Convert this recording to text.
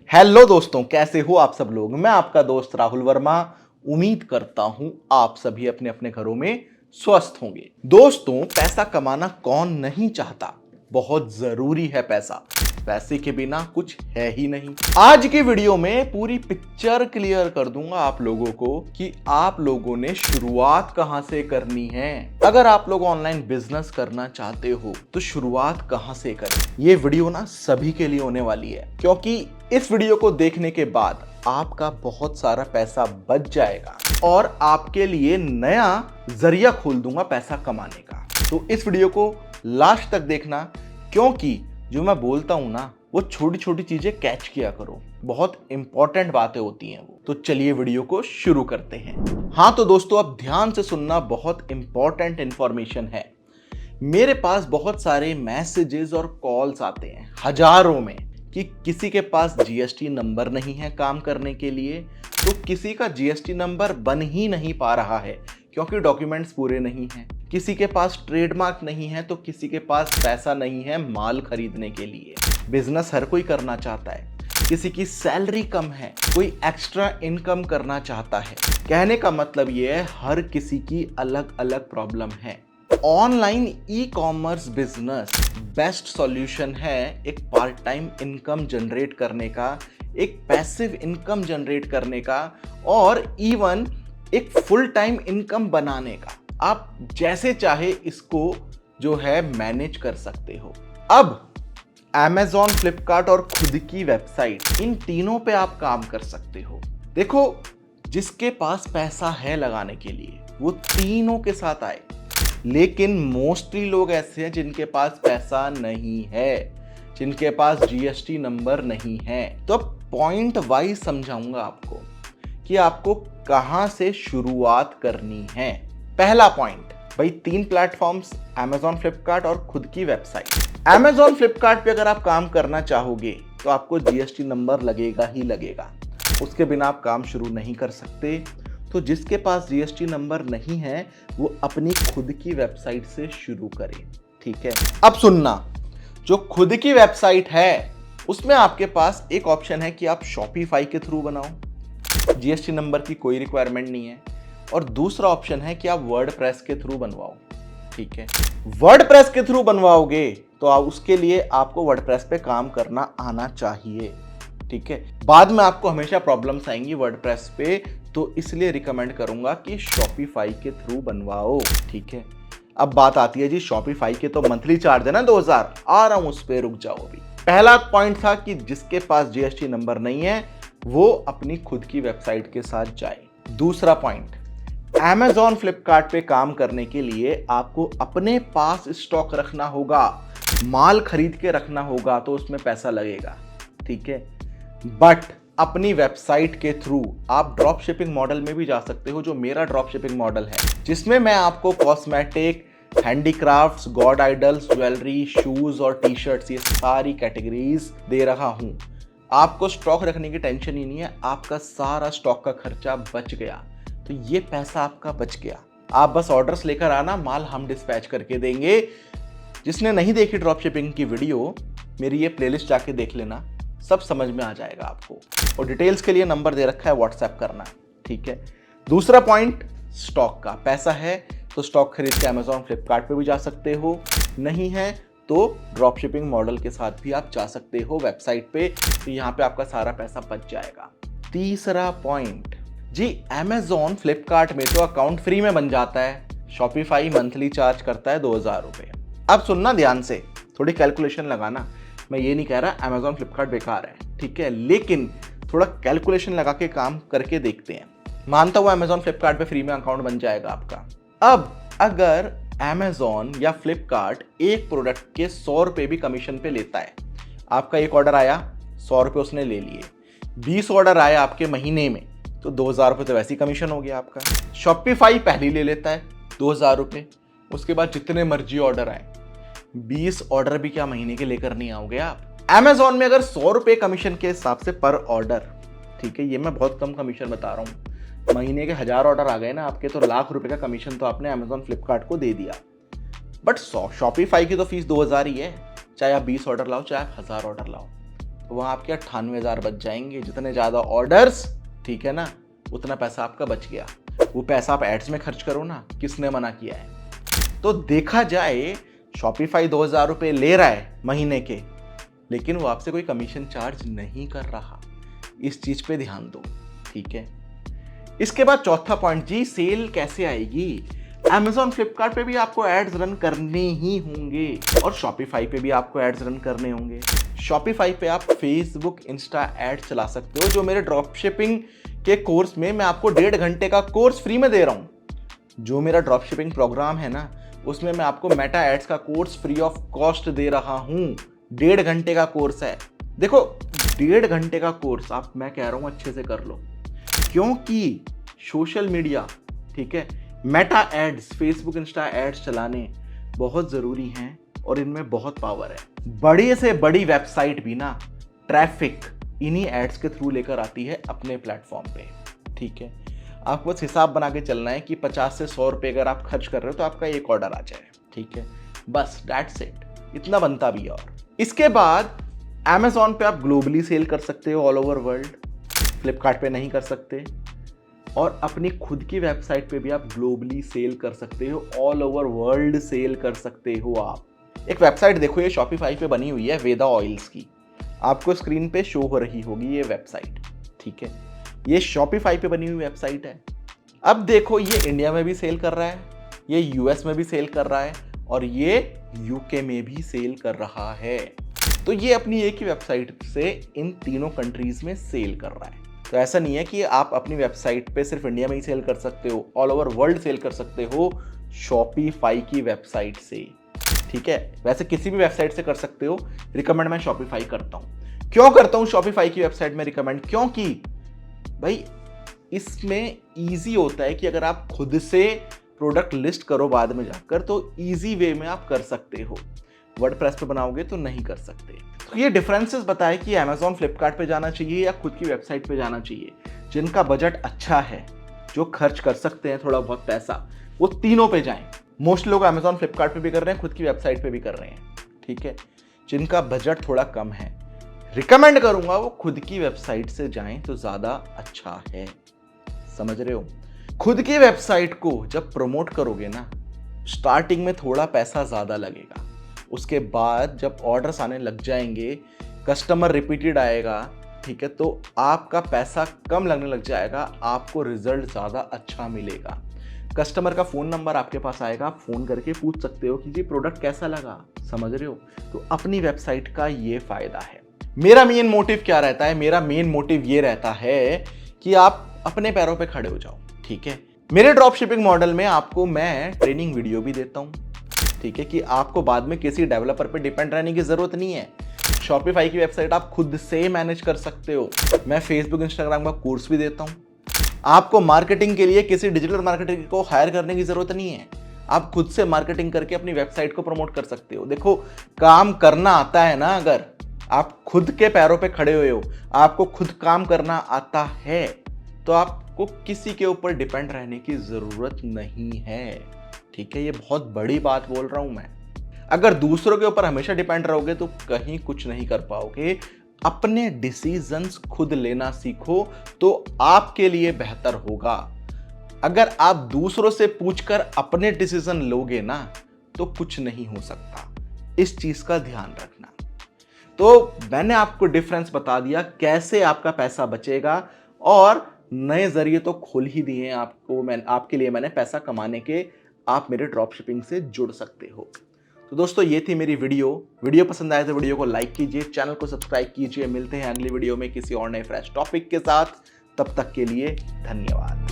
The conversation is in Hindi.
हेलो दोस्तों, कैसे हो आप सब लोग। मैं आपका दोस्त राहुल वर्मा। उम्मीद करता हूं आप सभी अपने अपने घरों में स्वस्थ होंगे। दोस्तों, पैसा कमाना कौन नहीं चाहता। बहुत जरूरी है पैसा। पैसे के बिना कुछ है ही नहीं। आज की वीडियो में पूरी पिक्चर क्लियर कर दूंगा आप लोगों को कि आप लोगों ने शुरुआत कहां से करनी है। अगर आप लोग ऑनलाइन बिजनेस करना चाहते हो तो शुरुआत कहां से करें। ये वीडियो ना सभी के लिए होने वाली है, क्योंकि इस वीडियो को देखने के बाद आपका बहुत सारा पैसा बच जाएगा और आपके लिए नया जरिया खोल दूंगा पैसा कमाने का। तो इस वीडियो को लास्ट तक देखना, क्योंकि जो मैं बोलता हूं ना वो छोटी छोटी चीजें कैच किया करो। बहुत इंपॉर्टेंट बातें होती हैं वो। तो चलिए वीडियो को शुरू करते हैं। हाँ तो दोस्तों, अब ध्यान से सुनना, बहुत इंपॉर्टेंट इंफॉर्मेशन है। मेरे पास बहुत सारे मैसेजेस और कॉल्स आते हैं हजारों में कि किसी के पास जीएसटी नंबर नहीं है काम करने के लिए, तो किसी का जीएसटी नंबर बन ही नहीं पा रहा है क्योंकि डॉक्यूमेंट्स पूरे नहीं हैं। किसी के पास ट्रेडमार्क नहीं है तो किसी के पास पैसा नहीं है माल खरीदने के लिए। बिजनेस हर कोई करना चाहता है। किसी की सैलरी कम है, कोई एक्स्ट्रा इनकम करना चाहता है। कहने का मतलब ये है, हर किसी की अलग अलग प्रॉब्लम है। Online e commerce business best solution है एक पार्ट टाइम इनकम जनरेट करने का, एक पैसिव इनकम जनरेट करने का, और इवन एक फुल टाइम इनकम बनाने का। आप जैसे चाहे इसको जो है मैनेज कर सकते हो। अब Amazon, फ्लिपकार्ट और खुद की वेबसाइट, इन तीनों पे आप काम कर सकते हो। देखो, जिसके पास पैसा है लगाने के लिए वो तीनों के साथ आए, लेकिन मोस्टली लोग ऐसे हैं जिनके पास पैसा नहीं है, जिनके पास जीएसटी नंबर नहीं है। तो पॉइंट वाइज समझाऊंगा आपको कि आपको कहां से शुरुआत करनी है। पहला पॉइंट भाई, 3 प्लेटफॉर्म्स, Amazon, फ्लिपकार्ट और खुद की वेबसाइट। Amazon, फ्लिपकार्ट पे अगर आप काम करना चाहोगे तो आपको जीएसटी नंबर लगेगा ही लगेगा, उसके बिना आप काम शुरू नहीं कर सकते। तो जिसके पास जीएसटी नंबर नहीं है वो अपनी खुद की वेबसाइट से शुरू करे। ठीक है, अब सुनना, जो खुद की वेबसाइट है उसमें आपके पास एक ऑप्शन है कि आप शॉपिफाई के थ्रू बनाओ, जीएसटी नंबर की कोई रिक्वायरमेंट नहीं है। और दूसरा ऑप्शन है कि आप वर्डप्रेस के थ्रू बनवाओ। ठीक है, वर्डप्रेस के थ्रू बनवाओगे तो उसके लिए आपको वर्डप्रेस पे काम करना आना चाहिए। ठीक है, बाद में आपको हमेशा प्रॉब्लम्स आएंगी वर्डप्रेस पे, तो इसलिए रिकमेंड करूंगा कि शॉपिफाई के थ्रू बनवाओ। ठीक है, अब बात आती है जी शॉपिफाई के तो मंथली चार्ज है ना 2000, आ रहा हूं उस पे, रुक जाओ अभी। पहला पॉइंट था कि जिसके पास जीएसटी नंबर नहीं है वो अपनी खुद की वेबसाइट के साथ जाए। दूसरा पॉइंट, Amazon, फ्लिपकार्ट पे काम करने के लिए आपको अपने पास स्टॉक रखना होगा, माल खरीद के रखना होगा, तो उसमें पैसा लगेगा। ठीक है, बट अपनी वेबसाइट के थ्रू आप ड्रॉप शिपिंग मॉडल में भी जा सकते हो, जो मेरा ड्रॉप शिपिंग मॉडल है, जिसमें मैं आपको cosmetic, handicrafts, God idols, jewellery, shoes और टी शर्ट्स, ये सारी कैटेगरीज दे रहा हूं। आपको स्टॉक रखने की टेंशन ही नहीं है, आपका सारा स्टॉक का खर्चा बच गया। तो ये पैसा आपका बच गया। आप बस ऑर्डर्स लेकर आना, माल हम डिस्पैच करके देंगे। जिसने नहीं देखी ड्रॉप शिपिंग की वीडियो, मेरी ये प्लेलिस्ट जाके देख लेना, सब समझ में आ जाएगा आपको। और डिटेल्स के लिए नंबर दे रखा है, व्हाट्सएप करना। ठीक है, दूसरा पॉइंट, स्टॉक का। पैसा है तो स्टॉक खरीद के Amazon, फ्लिपकार्ट पे भी जा सकते हो, नहीं है तो ड्रॉप शिपिंग मॉडल के साथ भी आप जा सकते हो वेबसाइट पे, तो यहाँ पे आपका सारा पैसा बच जाएगा। तीसरा पॉइंट जी, Amazon, फ्लिपकार्ट में तो अकाउंट फ्री में बन जाता है, शॉपिफाई मंथली चार्ज करता है 2000 रुपये। अब सुनना ध्यान से, थोड़ी कैलकुलेशन लगाना। मैं ये नहीं कह रहा Amazon, फ्लिपकार्ट बेकार है, ठीक है, लेकिन थोड़ा कैलकुलेशन लगा के काम करके देखते हैं। मानता हूँ Amazon, फ्लिपकार्ट पे फ्री में अकाउंट बन जाएगा आपका। अब अगर Amazon या फ्लिपकार्ट एक प्रोडक्ट के 100 रुपये भी कमीशन पे लेता है, आपका एक ऑर्डर आया, 100 रुपये उसने ले लिए, 20 ऑर्डर आए आपके महीने में, तो 2000 रुपये तो वैसे ही कमीशन हो गया आपका। शॉपिफाई पहले ले लेता है 2000 रुपये, उसके बाद जितने मर्जी ऑर्डर आए, 20 ऑर्डर भी क्या महीने के लेकर नहीं आओगे आप। Amazon में अगर 100 रुपये कमीशन के हिसाब से पर ऑर्डर, ठीक है, ये मैं बहुत कम कमीशन बता रहा हूँ, महीने के 1000 ऑर्डर आ गए ना आपके, तो लाख रुपए का कमीशन तो आपने Amazon, फ्लिपकार्ट को दे दिया। बट शॉपिफाई की तो फीस 2000 ही है, चाहे आप 20 ऑर्डर लाओ, चाहे आप 1000 ऑर्डर लाओ। वहाँ आपके 98,000 बच जाएंगे। जितने ज़्यादा ऑर्डर्स, ठीक है ना, उतना पैसा आपका बच गया। वो पैसा आप एड्स में खर्च करो ना, किसने मना किया है। तो देखा जाए शॉपिफाई 2,000 रुपये ले रहा है महीने के, लेकिन वो आपसे कोई कमीशन चार्ज नहीं कर रहा। इस चीज पे ध्यान दो, ठीक है। इसके बाद चौथा पॉइंट जी, सेल कैसे आएगी। Amazon, फ्लिपकार्ट पे भी आपको एड्स रन करने ही होंगे और शॉपिफाई पे भी आपको एड्स रन करने होंगे। शॉपिफाई पे आप फेसबुक, इंस्टा एड चला सकते हो, जो मेरे ड्रॉप शिपिंग के कोर्स में मैं आपको 1.5 घंटे का कोर्स फ्री में दे रहा हूं। जो मेरा ड्रॉप शिपिंग प्रोग्राम है ना, उसमें मैं आपको मेटा एड्स का कोर्स फ्री ऑफ कॉस्ट दे रहा हूं। 1.5 घंटे का कोर्स है। देखो 1.5 घंटे का कोर्स आप, मैं कह रहा हूं अच्छे से कर लो, क्योंकि सोशल मीडिया, ठीक है, Meta ads, Facebook, Insta ads चलाने बहुत जरूरी हैं और इनमें बहुत पावर है। बड़ी से बड़ी वेबसाइट भी ना ट्रैफिक इन्हीं एड्स के थ्रू लेकर आती है अपने प्लेटफॉर्म पे, ठीक है। आपको बस हिसाब बना के चलना है कि 50 से 100 रुपए अगर आप खर्च कर रहे हो तो आपका एक ऑर्डर आ जाए, ठीक है, बस दैट्स इट। इतना बनता भी है। और इसके बाद Amazon पे आप ग्लोबली सेल कर सकते हो, ऑल ओवर वर्ल्ड। फ्लिपकार्ट पे नहीं कर सकते। और अपनी खुद की वेबसाइट पे भी आप ग्लोबली सेल कर सकते हो, ऑल ओवर वर्ल्ड सेल कर सकते हो आप। एक वेबसाइट देखो, ये शॉपिफाई पे बनी हुई है, वेदा ऑयल्स की। आपको स्क्रीन पे शो हो रही होगी ये वेबसाइट, ठीक है। ये शॉपिफाई पे बनी हुई वेबसाइट है। अब देखो, ये इंडिया में भी सेल कर रहा है, ये यूएस में भी सेल कर रहा है और ये यूके में भी सेल कर रहा है। तो ये अपनी एक ही वेबसाइट से इन तीनों कंट्रीज में सेल कर रहा है। तो ऐसा नहीं है कि आप अपनी वेबसाइट पे सिर्फ इंडिया में ही सेल कर सकते हो, ऑल ओवर वर्ल्ड सेल कर सकते हो शॉपिफाई की वेबसाइट से, ठीक है। वैसे किसी भी वेबसाइट से कर सकते हो, रिकमेंड मैं शॉपिफाई करता हूं। क्यों करता हूं शॉपिफाई की वेबसाइट में रिकमेंड? क्योंकि भाई इसमें ईजी होता है कि अगर आप खुद से प्रोडक्ट लिस्ट करो बाद में जाकर, तो ईजी वे में आप कर सकते हो। वर्डप्रेस पे बनाओगे तो नहीं कर सकते। तो ये डिफरेंसेस बताए कि Amazon, फ्लिपकार्ट पे जाना चाहिए या खुद की वेबसाइट पे जाना चाहिए। जिनका बजट अच्छा है, जो खर्च कर सकते हैं थोड़ा बहुत पैसा, वो तीनों पे जाएं। मोस्ट लोग Amazon, फ्लिपकार्ट पे भी कर रहे हैं, खुद की वेबसाइट पे भी कर रहे हैं, ठीक है। जिनका बजट थोड़ा कम है, रिकमेंड करूंगा वो खुद की वेबसाइट से जाएं तो ज्यादा अच्छा है। समझ रहे हो? खुद की वेबसाइट को जब प्रमोट करोगे ना, स्टार्टिंग में थोड़ा पैसा ज्यादा लगेगा। उसके बाद जब ऑर्डर्स आने लग जाएंगे, कस्टमर रिपीटेड आएगा, ठीक है, तो आपका पैसा कम लगने लग जाएगा, आपको रिजल्ट ज़्यादा अच्छा मिलेगा। कस्टमर का फ़ोन नंबर आपके पास आएगा, आप फ़ोन करके पूछ सकते हो कि जी प्रोडक्ट कैसा लगा। समझ रहे हो? तो अपनी वेबसाइट का ये फ़ायदा है। मेरा मेन मोटिव क्या रहता है? मेरा मेन मोटिव ये रहता है कि आप अपने पैरों पे खड़े हो जाओ, ठीक है। मेरे ड्रॉप शिपिंग मॉडल में आपको मैं ट्रेनिंग वीडियो भी देता हूँ, ठीक है, कि आपको बाद में किसी डेवलपर पे डिपेंड रहने की जरूरत नहीं है। शॉपिफाई की वेबसाइट आप खुद से मैनेज कर सकते हो। मैं फेसबुक, इंस्टाग्राम का कोर्स भी देता हूँ। आपको मार्केटिंग के लिए किसी डिजिटल मार्केटर को हायर करने की जरूरत नहीं है। आप खुद से मार्केटिंग करके अपनी वेबसाइट को प्रमोट कर सकते हो। देखो, काम करना आता है ना, अगर आप खुद के पैरों पे खड़े हुए हो, आपको खुद काम करना आता है, तो आपको किसी के ऊपर डिपेंड रहने की जरूरत नहीं है, ठीक है। ये बहुत बड़ी बात बोल रहा हूं मैं। अगर दूसरों के ऊपर हमेशा डिपेंड रहोगे तो कहीं कुछ नहीं कर पाओगे। अपने डिसीजंस खुद लेना सीखो तो आपके लिए बेहतर होगा। अगर आप दूसरों से पूछकर अपने डिसीजन लोगे ना, तो कुछ नहीं हो सकता। इस चीज का ध्यान रखना। तो मैंने आपको डिफरेंस बता दिया, कैसे आपका पैसा बचेगा, और नए जरिए तो खोल ही दिए आपको, आपके लिए मैंने पैसा कमाने के। आप मेरे ड्रॉप शिपिंग से जुड़ सकते हो। तो दोस्तों, ये थी मेरी वीडियो पसंद आए तो वीडियो को लाइक कीजिए, चैनल को सब्सक्राइब कीजिए। मिलते हैं अगली वीडियो में किसी और नए फ्रेश टॉपिक के साथ। तब तक के लिए धन्यवाद।